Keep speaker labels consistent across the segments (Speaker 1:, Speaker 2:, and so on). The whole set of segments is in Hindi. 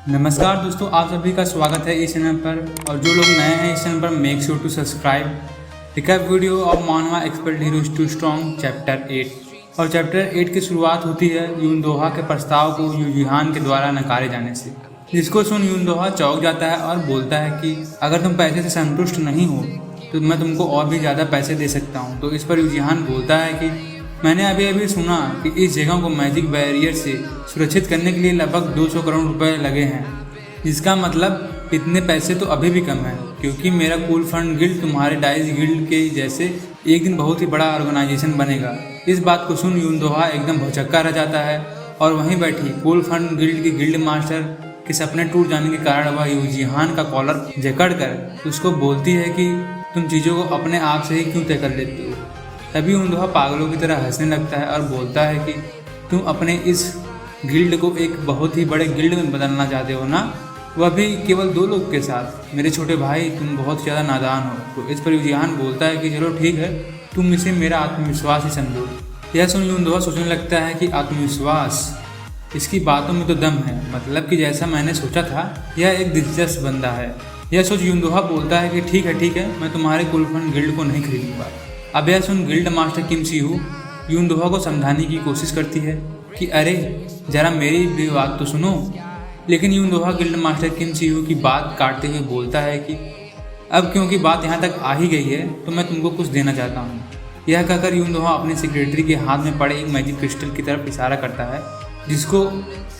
Speaker 1: नमस्कार दोस्तों, आप सभी का स्वागत है इस चैनल पर। और जो लोग नए हैं इस चैनल पर, make sure to subscribe. Recap video of manhwa expert heroes too strong chapter 8। और चैप्टर 8 की शुरुआत होती है यूनदोहा के प्रस्ताव को यूजीहान के द्वारा नकारे जाने से, जिसको सुन यूनदोहा चौंक जाता है और बोलता है कि अगर तुम पैसे से संतुष्ट नहीं हो तो मैं तुमको और भी ज़्यादा पैसे दे सकता हूँ। तो इस पर यूजीहान बोलता है कि मैंने अभी सुना कि इस जगह को मैजिक बैरियर से सुरक्षित करने के लिए लगभग 200 करोड़ रुपए लगे हैं, जिसका मतलब इतने पैसे तो अभी भी कम है, क्योंकि मेरा कूल फंड गिल्ड तुम्हारे डाइस गिल्ड के जैसे एक दिन बहुत ही बड़ा ऑर्गेनाइजेशन बनेगा। इस बात को सुन यूनदोहा एकदम भौचक्का रह जाता है और वहीं बैठी कूल फंड गिल्ड के गिल्ड मास्टर के सपने टूट जाने के कारण वह यूजीहान का कॉलर जकड़ कर उसको बोलती है कि तुम चीज़ों को अपने आप से ही क्यों तय कर लेती हो। तभी यूनदोहा पागलों की तरह हंसने लगता है और बोलता है कि तुम अपने इस गिल्ड को एक बहुत ही बड़े गिल्ड में बदलना चाहते हो ना, वह भी केवल 2 लोग के साथ। मेरे छोटे भाई, तुम बहुत ज़्यादा नादान हो। तो इस पर यूजीहान बोलता है कि चलो ठीक है, तुम इसे मेरा आत्मविश्वास ही समझो। यह सुन यूनदोहा सोचने लगता है कि आत्मविश्वास, इसकी बातों में तो दम है, मतलब कि जैसा मैंने सोचा था यह एक दिलचस्प बंदा है। यह सोच यूनदोहा बोलता है कि ठीक है, मैं तुम्हारे कुलफंड गिल्ड को नहीं खरीदूंगा। अब यह सुन गिल्ड मास्टर किम सीहू यूनदोहा को समझाने की कोशिश करती है कि अरे जरा मेरी भी बात तो सुनो। लेकिन यूनदोहा गिल्ड मास्टर किम सीहू की बात काटते हुए बोलता है कि अब क्योंकि बात यहाँ तक आ ही गई है तो मैं तुमको कुछ देना चाहता हूँ। यह कहकर यूनदोहा अपने सेक्रेटरी के हाथ में पड़े एक मैजिक क्रिस्टल की तरफ इशारा करता है, जिसको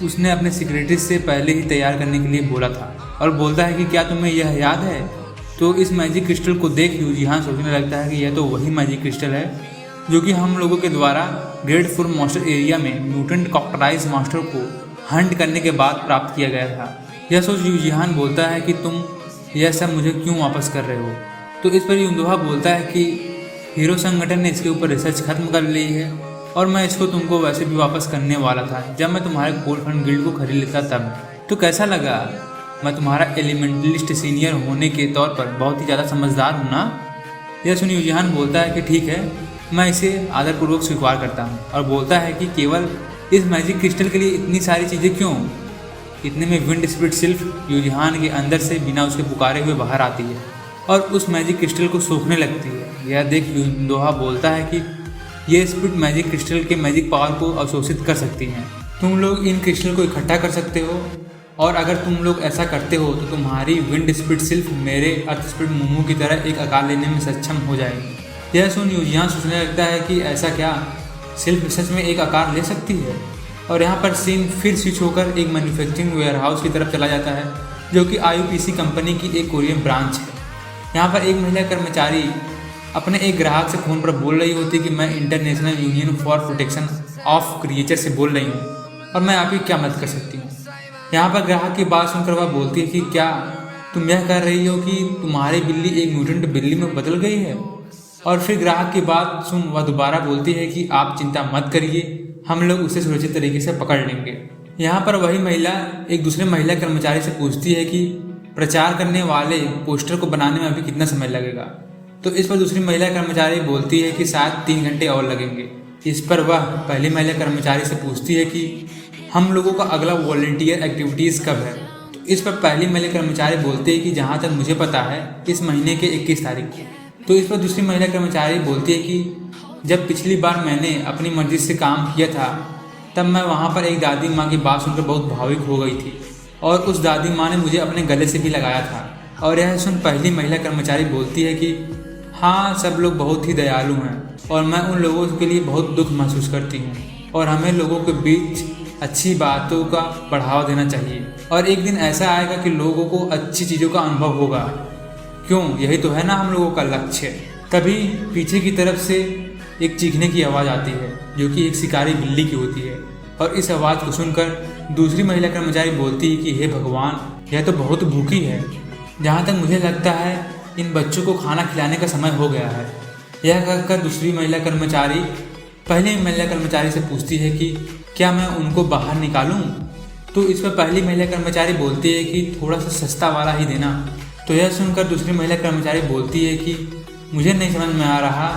Speaker 1: उसने अपने सेक्रेटरी से पहले ही तैयार करने के लिए बोला था, और बोलता है कि क्या तुम्हें यह याद है। तो इस मैजिक क्रिस्टल को देख यूजीहान सोचने लगता है कि यह तो वही मैजिक क्रिस्टल है जो कि हम लोगों के द्वारा ग्रेट फुल मॉन्स्टर एरिया में म्यूटेंट कॉकटराइज मास्टर को हंट करने के बाद प्राप्त किया गया था। यह सोच यूजीहान बोलता है कि तुम यह सब मुझे क्यों वापस कर रहे हो। तो इस पर यूनदोहा बोलता है कि हीरो संगठन ने इसके ऊपर रिसर्च खत्म कर ली है और मैं इसको तुमको वैसे भी वापस करने वाला था जब मैं तुम्हारे कूल फंड गिल्ड को खरीद लेता तब। तो कैसा लगा? मैं तुम्हारा एलिमेंटलिस्ट सीनियर होने के तौर पर बहुत ही ज़्यादा समझदार हूँ ना। यह सुन यूजीहान बोलता है कि ठीक है, मैं इसे आदरपूर्वक स्वीकार करता हूँ, और बोलता है कि केवल इस मैजिक क्रिस्टल के लिए इतनी सारी चीज़ें क्यों। इतने में विंड स्पिरिट सिल्फ यूजीहान के अंदर से बिना उसके पुकारे हुए बाहर आती है और उस मैजिक क्रिस्टल को सूखने लगती है। यह देख यूनदोहा बोलता है कि ये स्पिरिट मैजिक क्रिस्टल के मैजिक पावर को अवशोषित कर सकती हैं। तुम लोग इन क्रिस्टल को इकट्ठा कर सकते हो, और अगर तुम लोग ऐसा करते हो तो तुम्हारी विंड स्पिरिट सिर्फ मेरे अर्थ स्पिरिट मोमो की तरह एक आकार लेने में सक्षम हो जाएगी। यह सुन यूजीहान सोचने लगता है कि ऐसा क्या सिर्फ सच में एक आकार ले सकती है। और यहाँ पर सीन फिर स्विच होकर एक मैन्युफैक्चरिंग वेयरहाउस की तरफ चला जाता है, जो कि IUPC कंपनी की एक कोरियन ब्रांच है। यहाँ पर एक महिला कर्मचारी अपने एक ग्राहक से फ़ोन पर बोल रही होती है कि मैं international union for protection of creature से बोल रही हूँ और मैं आपकी क्या मदद कर सकती हूँ। यहाँ पर ग्राहक की बात सुनकर वह बोलती है कि क्या तुम यह कह रही हो कि तुम्हारी बिल्ली एक म्यूटेंट बिल्ली में बदल गई है। और फिर ग्राहक की बात सुन वह दोबारा बोलती है कि आप चिंता मत करिए, हम लोग उसे सुरक्षित तरीके से पकड़ लेंगे। यहाँ पर वही महिला एक दूसरे महिला कर्मचारी से पूछती है कि प्रचार करने वाले पोस्टर को बनाने में अभी कितना समय लगेगा। तो इस पर दूसरी महिला कर्मचारी बोलती है कि शायद 3 घंटे और लगेंगे। इस पर वह पहली महिला कर्मचारी से पूछती है कि हम लोगों का अगला वॉलंटियर एक्टिविटीज़ कब है। तो इस पर पहली महिला कर्मचारी बोलती है कि जहाँ तक मुझे पता है इस महीने के 21 तारीख को। तो इस पर दूसरी महिला कर्मचारी बोलती है कि जब पिछली बार मैंने अपनी मर्जी से काम किया था तब मैं वहाँ पर एक दादी माँ की बात सुनकर बहुत भावुक हो गई थी, और उस दादी माँ ने मुझे अपने गले से भी लगाया था। और यह सुन पहली महिला कर्मचारी बोलती है कि हाँ, सब लोग बहुत ही दयालु हैं और मैं उन लोगों के लिए बहुत दुख महसूस करती हूँ, और हमें लोगों के बीच अच्छी बातों का बढ़ावा देना चाहिए, और एक दिन ऐसा आएगा कि लोगों को अच्छी चीज़ों का अनुभव होगा। क्यों, यही तो है ना हम लोगों का लक्ष्य। तभी पीछे की तरफ से एक चीखने की आवाज़ आती है, जो कि एक शिकारी बिल्ली की होती है। और इस आवाज़ को सुनकर दूसरी महिला कर्मचारी बोलती है कि हे भगवान, यह तो बहुत भूखी है। जहाँ तक मुझे लगता है इन बच्चों को खाना खिलाने का समय हो गया है। यह कहकर दूसरी महिला कर्मचारी पहली महिला कर्मचारी से पूछती है कि क्या मैं उनको बाहर निकालूं। तो इस पर पहली महिला कर्मचारी बोलती है कि थोड़ा सा सस्ता वाला ही देना। तो यह सुनकर दूसरी महिला कर्मचारी बोलती है कि मुझे नहीं समझ में आ रहा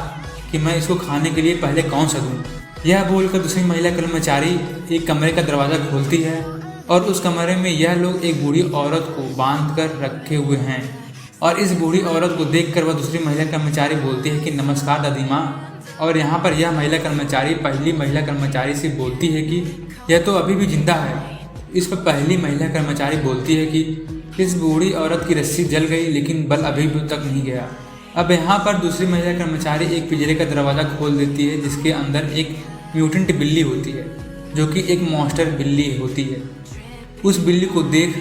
Speaker 1: कि मैं इसको खाने के लिए पहले कौन सा दूँ। यह बोलकर दूसरी महिला कर्मचारी एक कमरे का दरवाज़ा खोलती है और उस कमरे में यह लोग एक बूढ़ी औरत को बांध कर रखे हुए हैं। और इस बूढ़ी औरत को देखकर वह दूसरी महिला कर्मचारी बोलती है कि नमस्कार दादी माँ। और यहाँ पर यह महिला कर्मचारी पहली महिला कर्मचारी से बोलती है कि यह तो अभी भी जिंदा है। इस पर पहली महिला कर्मचारी बोलती है कि इस बूढ़ी औरत की रस्सी जल गई लेकिन बल अभी तक नहीं गया। अब यहाँ पर दूसरी महिला कर्मचारी एक पिंजरे का दरवाज़ा खोल देती है जिसके अंदर एक म्यूटेंट बिल्ली होती है जो कि एक मॉन्स्टर बिल्ली होती है। उस बिल्ली को देख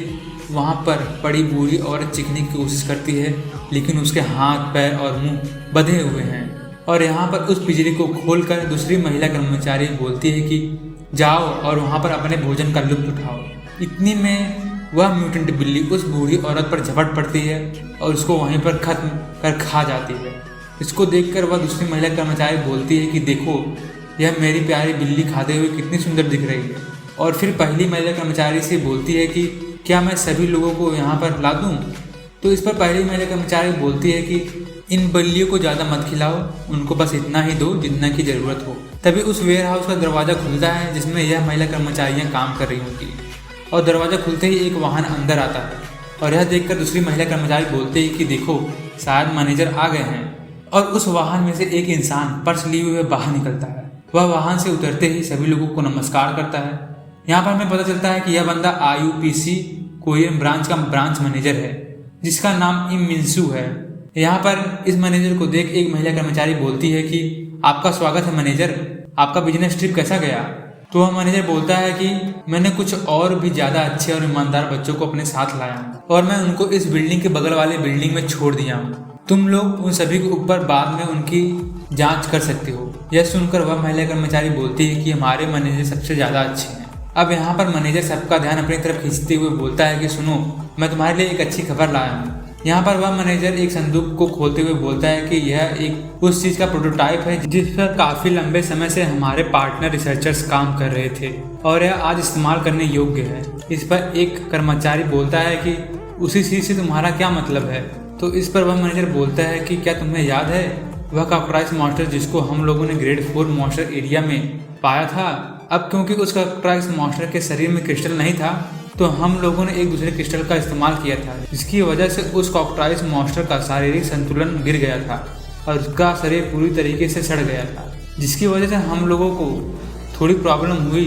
Speaker 1: वहाँ पर पड़ी बूढ़ी औरत चीखने की कोशिश करती है लेकिन उसके हाथ पैर और मुंह बंधे हुए हैं। और यहाँ पर उस पिंजरे को खोलकर दूसरी महिला कर्मचारी बोलती है कि जाओ और वहाँ पर अपने भोजन का लुत्फ उठाओ। इतनी में वह म्यूटेंट बिल्ली उस बूढ़ी औरत पर झपट पड़ती है और उसको वहीं पर खत्म कर खा जाती है। इसको देखकर वह दूसरी महिला कर्मचारी बोलती है कि देखो यह मेरी प्यारी बिल्ली खाते हुए कितनी सुंदर दिख रही है। और फिर पहली महिला कर्मचारी से बोलती है कि क्या मैं सभी लोगों को यहाँ पर ला दूँ। तो इस पर पहली महिला कर्मचारी बोलती है कि इन बिल्लियों को ज़्यादा मत खिलाओ, उनको बस इतना ही दो जितना की ज़रूरत हो। तभी उस वेयर हाउस का दरवाज़ा खुलता है जिसमें यह महिला कर्मचारियाँ काम कर रही होती हैं। और दरवाज़ा खुलते ही एक वाहन अंदर आता है और यह देखकर दूसरी महिला कर्मचारी बोलते हैं कि देखो शायद मैनेजर आ गए हैं। और उस वाहन में से एक इंसान पर्स लिए हुए बाहर निकलता है। वह वाहन से उतरते ही सभी लोगों को नमस्कार करता है। यहाँ पर हमें पता चलता है कि यह बंदा IUPC कोरियन ब्रांच का ब्रांच मैनेजर है जिसका नाम इम मिंसू है। यहाँ पर इस मैनेजर को देख एक महिला कर्मचारी बोलती है कि आपका स्वागत है मैनेजर, आपका बिजनेस ट्रिप कैसा गया। तो वह मैनेजर बोलता है कि मैंने कुछ और भी ज़्यादा अच्छे और ईमानदार बच्चों को अपने साथ लाया हूँ और मैं उनको इस बिल्डिंग के बगल वाले बिल्डिंग में छोड़ दिया हूँ। तुम लोग उन सभी के ऊपर बाद में उनकी जांच कर सकते हो। यह सुनकर वह महिला कर्मचारी बोलती है कि हमारे मैनेजर सबसे ज़्यादा अच्छे हैं। अब यहाँ पर मैनेजर सबका ध्यान अपनी तरफ खींचते हुए बोलता है कि सुनो मैं तुम्हारे लिए एक अच्छी खबर लाया हूँ। यहाँ पर वह मैनेजर एक संदूक को खोलते हुए बोलता है कि यह एक उस चीज़ का प्रोटोटाइप है जिस पर काफ़ी लंबे समय से हमारे पार्टनर रिसर्चर्स काम कर रहे थे और यह आज इस्तेमाल करने योग्य है। इस पर एक कर्मचारी बोलता है कि उसी चीज़ से तुम्हारा क्या मतलब है। तो इस पर वह मैनेजर बोलता है कि क्या तुम्हें याद है वह कॉकराइच मॉन्स्टर जिसको हम लोगों ने ग्रेड 4 मॉन्स्टर एरिया में पाया था। अब क्योंकि उस कॉकराइच मॉन्स्टर के शरीर में क्रिस्टल नहीं था तो हम लोगों ने एक दूसरे क्रिस्टल का इस्तेमाल किया था जिसकी वजह से उस कॉकराइच मॉन्स्टर का शारीरिक संतुलन गिर गया था और उसका शरीर पूरी तरीके से सड़ गया था जिसकी वजह से हम लोगों को थोड़ी प्रॉब्लम हुई।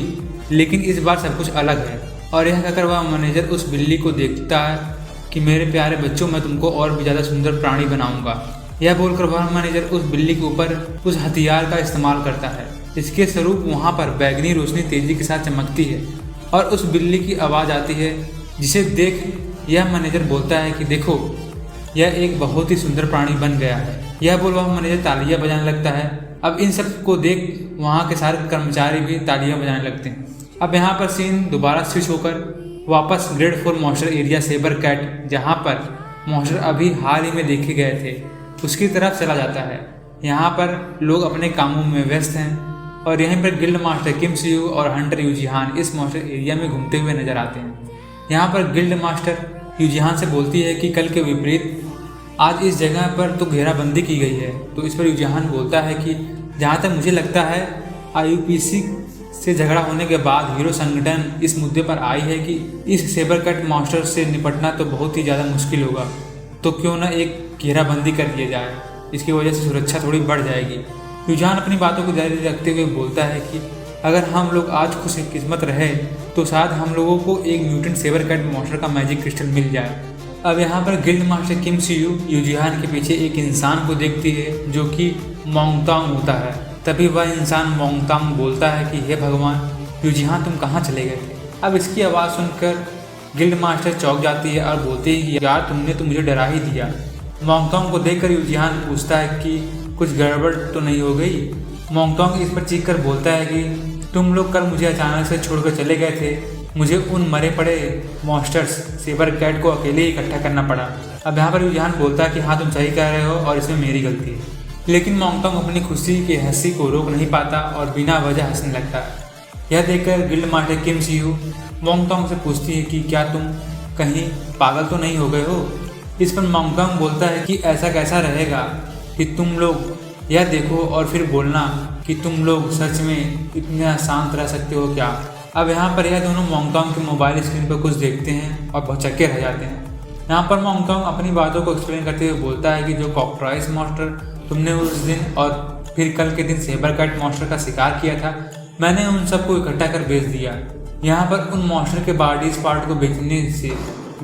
Speaker 1: लेकिन इस बार सब कुछ अलग है। और यह कहकर वह मैनेजर उस बिल्ली को देखता है कि मेरे प्यारे बच्चों मैं तुमको और भी ज़्यादा सुंदर प्राणी बनाऊंगा। यह बोलकर वह मैनेजर उस बिल्ली के ऊपर उस हथियार का इस्तेमाल करता है। इसके स्वरूप वहाँ पर बैगनी रोशनी तेजी के साथ चमकती है और उस बिल्ली की आवाज़ आती है जिसे देख यह मैनेजर बोलता है कि देखो यह एक बहुत ही सुंदर प्राणी बन गया है। यह बोल वह मैनेजर तालियां बजाने लगता है। अब इन सब को देख वहाँ के सारे कर्मचारी भी तालियां बजाने लगते हैं। अब यहाँ पर सीन दोबारा स्विच होकर वापस grade 4 monster area sabre cat जहाँ पर मॉन्स्टर अभी हाल ही में देखे गए थे उसकी तरफ चला जाता है। यहाँ पर लोग अपने कामों में व्यस्त हैं और यहीं पर गिल्ड मास्टर किम सियू और हंटर यूजिहान इस मॉन्स्टर एरिया में घूमते हुए नजर आते हैं। यहाँ पर गिल्ड मास्टर यूजिहान से बोलती है कि कल के विपरीत आज इस जगह पर तो घेराबंदी की गई है। तो इस पर यूजिहान बोलता है कि जहाँ तक मुझे लगता है IUPC से झगड़ा होने के बाद हीरो संगठन इस मुद्दे पर आई है कि इस सेबर कट मॉन्स्टर से निपटना तो बहुत ही ज़्यादा मुश्किल होगा, तो क्यों ना एक घेराबंदी कर दिया जाए, इसकी वजह से सुरक्षा थोड़ी बढ़ जाएगी। यूजिहान अपनी बातों को जारी रखते हुए बोलता है कि अगर हम लोग आज खुशकिस्मत रहे तो शायद हम लोगों को एक म्यूटेंट सेबर कैट मॉन्स्टर का मैजिक क्रिस्टल मिल जाए। अब यहाँ पर गिल्ड मास्टर किम सियू यूजिहान के पीछे एक इंसान को देखती है जो कि मोंगतांग होता है। तभी वह इंसान मोंगतांग बोलता है कि हे भगवान यूजिहान तुम कहाँ चले गए थे। अब इसकी आवाज़ सुनकर गिल्ड मास्टर चौंक जाती है और बोलती है कि यार तुमने तो मुझे डरा ही दिया। मोंगतांग को देखकर यूजिहान पूछता है कि कुछ गड़बड़ तो नहीं हो गई। मोंगतांग इस पर चीख कर बोलता है कि तुम लोग कल मुझे अचानक से छोड़कर चले गए थे, मुझे उन मरे पड़े मॉन्स्टर्स सेबर कैट को अकेले ही इकट्ठा करना पड़ा। अब यहाँ पर यूजिहान बोलता है कि हाँ तुम सही कह रहे हो और इसमें मेरी गलती है। लेकिन मोंगतांग अपनी खुशी की हंसी को रोक नहीं पाता और बिना वजह हंसने लगता है। यह देखकर गिल्ड मास्टर किम सियू मोंगतांग से पूछती है कि क्या तुम कहीं पागल तो नहीं हो गए हो। इस पर मोंगतांग बोलता है कि ऐसा कैसा रहेगा कि तुम लोग यह देखो और फिर बोलना कि तुम लोग सच में इतने शांत रह सकते हो क्या। अब यहाँ पर यह दोनों मोंगटोंग के मोबाइल स्क्रीन पर कुछ देखते हैं और भौचक्के रह जाते हैं। यहाँ पर मोंगटोंग अपनी बातों को एक्सप्लेन करते हुए बोलता है कि जो कॉकरॉच मॉन्स्टर तुमने उस दिन और फिर कल के दिन सेबर कैट मॉन्स्टर का शिकार किया था, मैंने उन सबको इकट्ठा कर बेच दिया। यहाँ पर उन मॉन्स्टर के बॉडीज पार्ट को बेचने से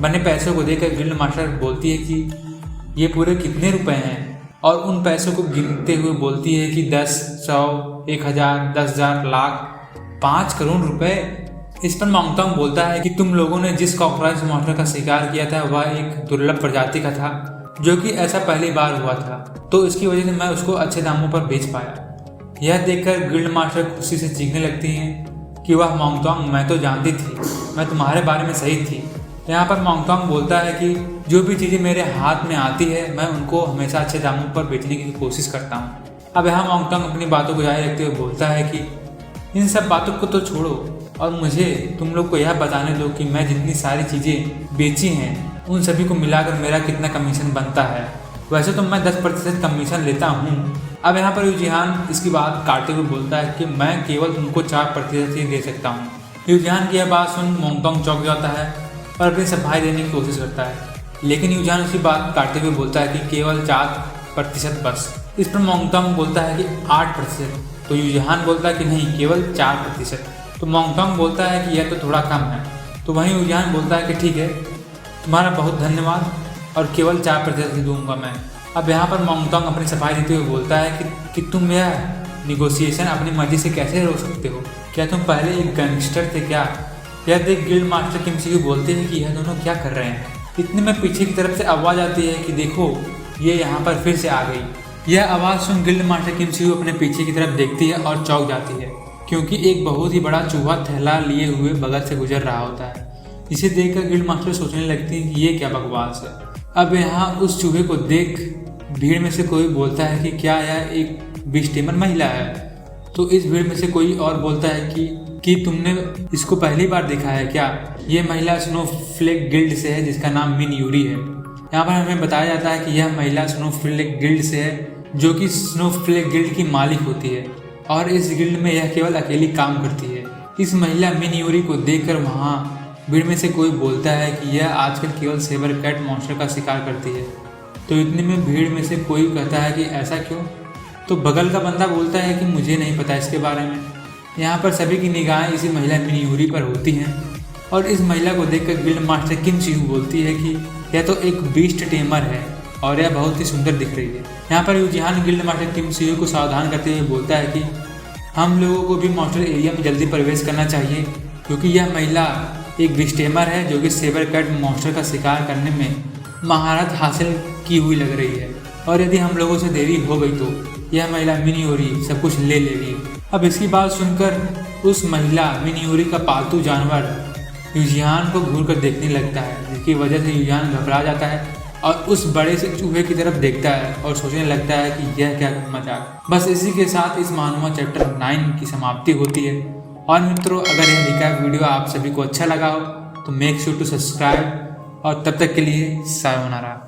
Speaker 1: बने पैसों को देखकर गिल्ड मास्टर बोलती है कि ये पूरे कितने रुपए हैं, और उन पैसों को गिनते हुए बोलती है कि 10, 100, 1000, 10,000, लाख, 5 करोड़ रुपए। इस पर मोंगटोंग बोलता है कि तुम लोगों ने जिस कॉकरॉच मॉन्स्टर का शिकार किया था वह एक दुर्लभ प्रजाति का था, जो कि ऐसा पहली बार हुआ था, तो इसकी वजह से मैं उसको अच्छे दामों पर बेच पाया। यह देखकर गिल्ड मास्टर खुशी से चीखने लगती हैं कि वह मोंगटोंग, मैं तो जानती थी, मैं तुम्हारे बारे में सही थी। यहाँ पर मोंगटोंग बोलता है कि जो भी चीज़ें मेरे हाथ में आती है मैं उनको हमेशा अच्छे दामों पर बेचने की कोशिश करता हूँ। अब यहाँ मोंगटोंग अपनी बातों को जारी रखते हुए बोलता है कि इन सब बातों को तो छोड़ो और मुझे तुम लोग को यह बताने दो कि मैं जितनी सारी चीज़ें बेची हैं उन सभी को मिलाकर मेरा कितना कमीशन बनता है। वैसे तो मैं 10% कमीशन लेता हूँ। अब यहाँ पर यूजिहान इसकी बात काटते हुए बोलता है कि मैं केवल तुमको 4% ही दे सकता हूँ। यूजिहान की यह बात सुन मोंगटोंग चौंक जाता है और अपनी सफाई देने की कोशिश करता है, लेकिन यूजिहान उसकी बात काटते हुए बोलता है कि केवल 4% बस। इस पर मोंगटोंग बोलता है कि 8%, तो यूजिहान बोलता है कि नहीं, केवल 4%। तो मोंगटोंग बोलता है कि यह तो थोड़ा कम है। तो वहीं यूजिहान बोलता है कि ठीक है, तुम्हारा बहुत धन्यवाद, और केवल 4% ही दूंगा मैं। अब यहाँ पर मोंगटोंग अपनी सफाई देते हुए बोलता है कि तुम यह निगोशिएशन अपनी मर्जी से कैसे रोक सकते हो? क्या तुम पहले एक गैंगस्टर थे क्या? यह देख गिल्ड मास्टर किमसीयू बोलते हैं कि यह दोनों क्या कर रहे हैं। इतने में पीछे की तरफ से आवाज़ आती है कि देखो, ये यहाँ पर फिर से आ गई। यह आवाज़ सुन गिल्ड मास्टर किमसीयू अपने पीछे की तरफ देखती है और चौंक जाती है, क्योंकि एक बहुत ही बड़ा चूहा थैला लिए हुए बगल से गुजर रहा होता है। इसे देखकर गिल्ड मास्टर सोचने लगती है कि ये क्या बकवास है। अब यहाँ उस चूहे को देख भीड़ में से कोई बोलता है कि क्या यह एक विस्टेमर महिला है? तो इस भीड़ में से कोई और बोलता है कि तुमने इसको पहली बार देखा है क्या? ये महिला स्नोफ्लेक गिल्ड से है जिसका नाम मिन यूरी है। यहाँ पर हमें बताया जाता है कि यह महिला स्नोफ्लेक गिल्ड से है, जो कि स्नोफ्लेक गिल्ड की मालिक होती है, और इस गिल्ड में यह केवल अकेली काम करती है। इस महिला मिन यूरी को देखकर वहाँ भीड़ में से कोई बोलता है कि यह आजकल केवल सेबर कैट मॉन्स्टर का शिकार करती है। तो इतने में भीड़ में से कोई कहता है कि ऐसा क्यों? तो बगल का बंदा बोलता है कि मुझे नहीं पता इसके बारे में। यहाँ पर सभी की निगाहें इसी महिला मिन यूरी पर होती हैं, और इस महिला को देखकर गिल्ड मास्टर किमसीयू बोलती है कि यह तो एक बीस्ट टेमर है और यह बहुत ही सुंदर दिख रही है। यहाँ पर यूजिहान गिल्ड मास्टर किमसीयू को सावधान करते हुए बोलता है कि हम लोगों को भी मॉन्स्टर एरिया में जल्दी प्रवेश करना चाहिए, क्योंकि यह महिला एक विस्टेमर है जो कि सेबर कैट मॉन्स्टर का शिकार करने में महारत हासिल की हुई लग रही है, और यदि हम लोगों से देरी हो गई तो यह महिला मिन यूरी सब कुछ ले लेगी। अब इसकी बात सुनकर उस महिला मिन यूरी का पालतू जानवर यूजिहान को घूर कर देखने लगता है, जिसकी वजह से यूजिहान घबरा जाता है और उस बड़े से चूहे की तरफ देखता है और सोचने लगता है कि यह क्या मजाक। बस इसी के साथ इस महानुमा चैप्टर 9 की समाप्ति होती है। और मित्रों, अगर यह रिकैप वीडियो आप सभी को अच्छा लगा हो तो मेक श्योर टू सब्सक्राइब, और तब तक के लिए सायोनारा।